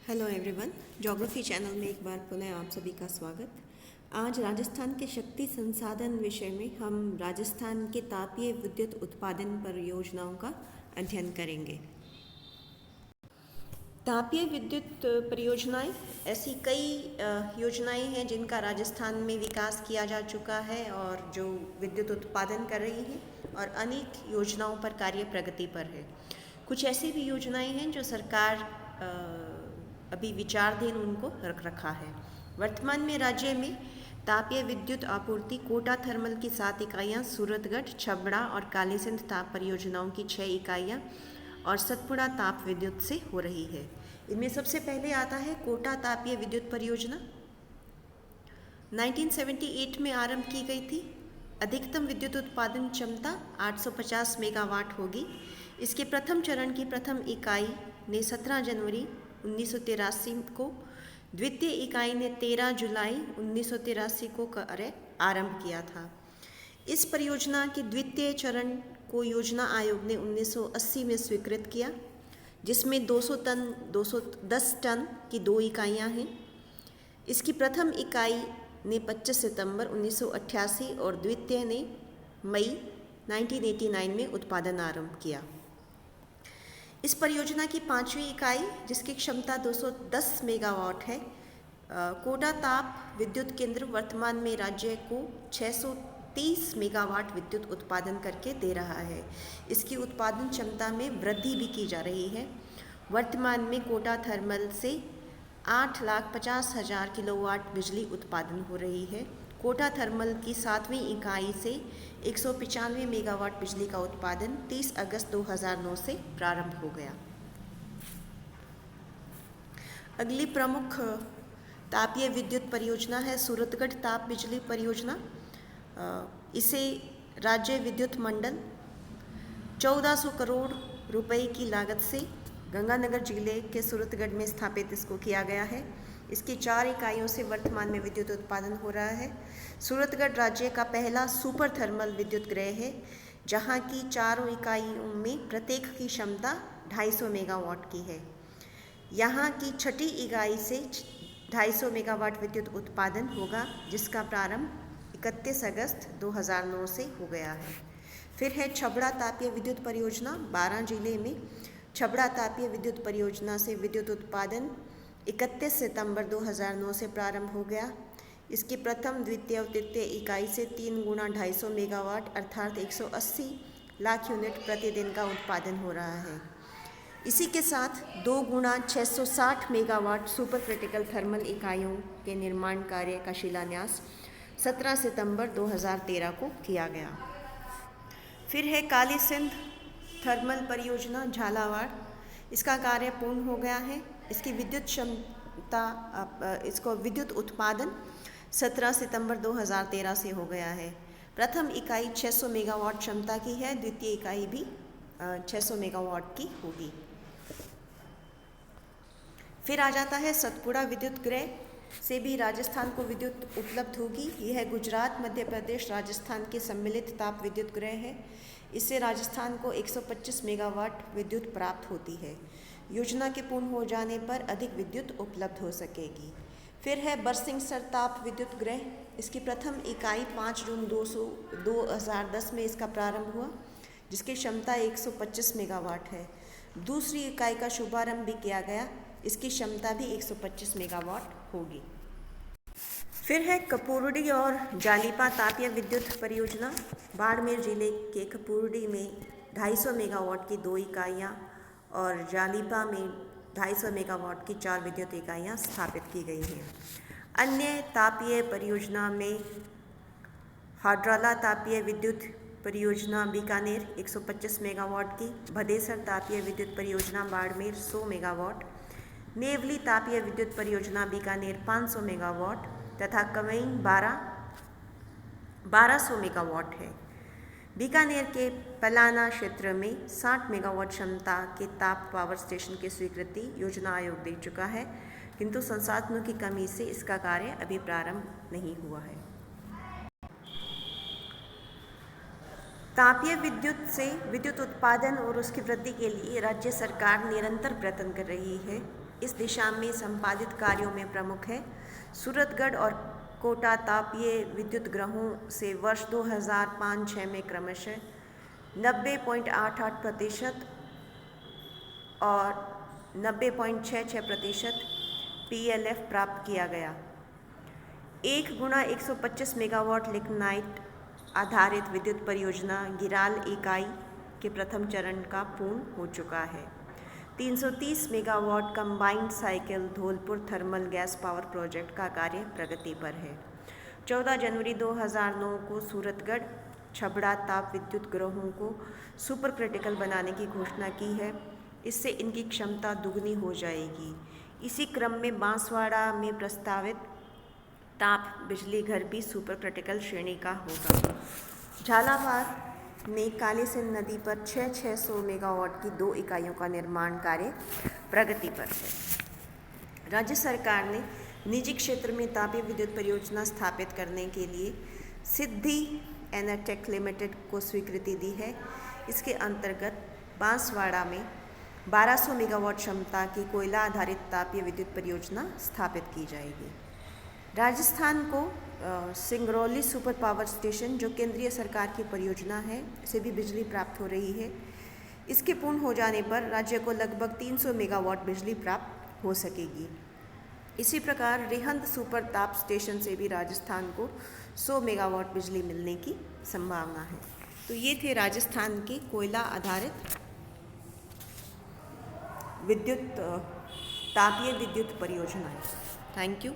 Hello everyone, geography channel में एक बार पुनः आप सभी का स्वागत। आज राजस्थान के शक्ति संसाधन विषय में हम राजस्थान के तापीय विद्युत उत्पादन परियोजनाओं का अध्ययन करेंगे। तापीय विद्युत परियोजनाएं ऐसी कई योजनाएं हैं जिनका राजस्थान में विकास किया जा चुका है और जो विद्युत उत्पादन कर रही हैं और अनेक योजनाओं पर कार्य प्रगति पर है। कुछ ऐसी भी योजनाएं हैं जो सरकार अभी विचाराधीन उनको रख रखा है। वर्तमान में राज्य में तापीय विद्युत आपूर्ति कोटा थर्मल की 7 इकाइयाँ, सूरतगढ़, छबड़ा और कालीसिंध ताप परियोजनाओं की 6 इकाइयाँ और सतपुड़ा ताप विद्युत से हो रही है। इनमें सबसे पहले आता है कोटा तापीय विद्युत परियोजना। 1978 में आरंभ की गई थी। अधिकतम विद्युत उत्पादन क्षमता 850 मेगावाट होगी। इसके प्रथम चरण की प्रथम इकाई ने 17 जनवरी 1983 को, द्वितीय इकाई ने 13 जुलाई 1983 को कार्य आरंभ किया था। इस परियोजना के द्वितीय चरण को योजना आयोग ने 1980 में स्वीकृत किया, जिसमें 210 टन की 2 इकाइयाँ हैं। इसकी प्रथम इकाई ने 25 सितंबर 1988 और द्वितीय ने मई 1989 में उत्पादन आरंभ किया। इस परियोजना की 5वीं इकाई, जिसकी क्षमता 210 मेगावाट है, कोटा ताप विद्युत केंद्र वर्तमान में राज्य को 630 मेगावाट विद्युत उत्पादन करके दे रहा है। इसकी उत्पादन क्षमता में वृद्धि भी की जा रही है। वर्तमान में कोटा थर्मल से 8,50,000 किलोवाट बिजली उत्पादन हो रही है। कोटा थर्मल की 7वीं इकाई से 195 मेगावाट बिजली का उत्पादन 30 अगस्त 2009 से प्रारंभ हो गया। अगली प्रमुख तापीय विद्युत परियोजना है सूरतगढ़ ताप बिजली परियोजना। इसे राज्य विद्युत मंडल 1400 करोड़ रुपए की लागत से गंगानगर जिले के सूरतगढ़ में स्थापित इसको किया गया है। इसकी 4 इकाइयों से वर्तमान में विद्युत उत्पादन हो रहा है। सूरतगढ़ राज्य का पहला सुपर थर्मल विद्युत गृह है, जहां की 4 इकाइयों में प्रत्येक की क्षमता 250 मेगावाट की है। यहां की 6ठी इकाई से 250 मेगावाट विद्युत उत्पादन होगा, जिसका प्रारंभ 31 अगस्त 2009 से हो गया है। फिर है छबड़ा तापीय विद्युत परियोजना। 12 जिले में छबड़ा तापीय विद्युत परियोजना से विद्युत उत्पादन 31 सितंबर 2009 से प्रारंभ हो गया। इसकी प्रथम, द्वितीय और तृतीय इकाई से 3 गुना 250 मेगावाट अर्थात 180 लाख यूनिट प्रतिदिन का उत्पादन हो रहा है। इसी के साथ 2 गुना 660 मेगावाट सुपर क्रिटिकल थर्मल इकाइयों के निर्माण कार्य का शिलान्यास 17 सितंबर 2013 को किया गया। फिर है कालीसिंध थर्मल परियोजना झालावाड़। इसका कार्य पूर्ण हो गया है। इसकी विद्युत क्षमता, इसको विद्युत उत्पादन 17 सितंबर 2013 से हो गया है। प्रथम इकाई 600 मेगावाट क्षमता की है, द्वितीय इकाई भी 600 मेगावाट की होगी। फिर आ जाता है सतपुड़ा विद्युत गृह से भी राजस्थान को विद्युत उपलब्ध होगी। यह गुजरात, मध्य प्रदेश, राजस्थान के सम्मिलित ताप विद्युत गृह है। इससे राजस्थान को 125 मेगावाट विद्युत प्राप्त होती है। योजना के पूर्ण हो जाने पर अधिक विद्युत उपलब्ध हो सकेगी। फिर है बरसिंहसर ताप विद्युत गृह। इसकी प्रथम इकाई 5 जून 2010 में इसका प्रारंभ हुआ, जिसकी क्षमता 125 मेगावाट है। दूसरी इकाई का शुभारंभ भी किया गया। इसकी क्षमता भी 125 मेगावाट होगी। फिर है कपूरडी और जालीपा तापीय विद्युत परियोजना। बाड़मेर जिले के कपूरडी में 250 मेगावाट की 2 इकाइयाँ और जालीपा में 250 मेगावाट की 4 विद्युत इकाइयाँ स्थापित की गई हैं। अन्य तापीय परियोजना में हाड्राला तापीय विद्युत परियोजना बीकानेर 125 मेगावाट की, भदेसर तापीय विद्युत परियोजना बाड़मेर 100 मेगावाट, नेवली तापीय विद्युत परियोजना बीकानेर 500 मेगावाट तथा कवई 1200 मेगावाट है। बीकानेर के पलाना क्षेत्र में 60 मेगावाट क्षमता के ताप पावर स्टेशन की स्वीकृति योजना आयोग दे चुका है, किंतु संसाधनों की कमी से इसका कार्य अभी प्रारंभ नहीं हुआ है। तापीय विद्युत से विद्युत उत्पादन और उसकी वृद्धि के लिए राज्य सरकार निरंतर प्रयत्न कर रही है। इस दिशा में संपादित कार्यों में प्रमुख है सूरतगढ़ और कोटा तापीय विद्युत गृहों से वर्ष 2005-06 में क्रमशः 90.88% और 90.66% PLF प्राप्त किया गया। 1x125 मेगावाट लिग्नाइट आधारित विद्युत परियोजना गिराल इकाई के प्रथम चरण का पूर्ण हो चुका है। 330 megawatt combined cycle Dholpur thermal gas power project का कार्य प्रगति पर है। 14 जनवरी 2009 को सूरतगढ़ छबड़ा ताप विद्युत गृहों को सुपर क्रिटिकल बनाने की घोषणा की है। इससे इनकी क्षमता दुगनी हो जाएगी। इसी क्रम में बांसवाड़ा में प्रस्तावित ताप बिजली घर भी सुपर क्रिटिकल श्रेणी का होगा। झालावाड़ में कालीसिंध नदी पर 600 मेगावाट की 2 इकाइयों का निर्माण कार्य प्रगति पर है। राज्य सरकार ने निजी क्षेत्र में तापीय विद्युत परियोजना स्थापित करने के लिए सिद्धि एनर्टेक लिमिटेड को स्वीकृति दी है। इसके अंतर्गत बांसवाड़ा में 1200 मेगावाट क्षमता की कोयला आधारित तापीय विद्युत परियोजना स्थापित की जाएगी। राजस्थान को सिंगरौली सुपर पावर स्टेशन, जो केंद्रीय सरकार की परियोजना है, से भी बिजली प्राप्त हो रही है। इसके पूर्ण हो जाने पर राज्य को लगभग 300 मेगावाट बिजली प्राप्त हो सकेगी। इसी प्रकार रिहंद सुपर ताप स्टेशन से भी राजस्थान को 100 मेगावाट बिजली मिलने की संभावना है। तो ये थे राजस्थान की कोयला आधारित तापीय विद्युत परियोजनाएं। Thank you.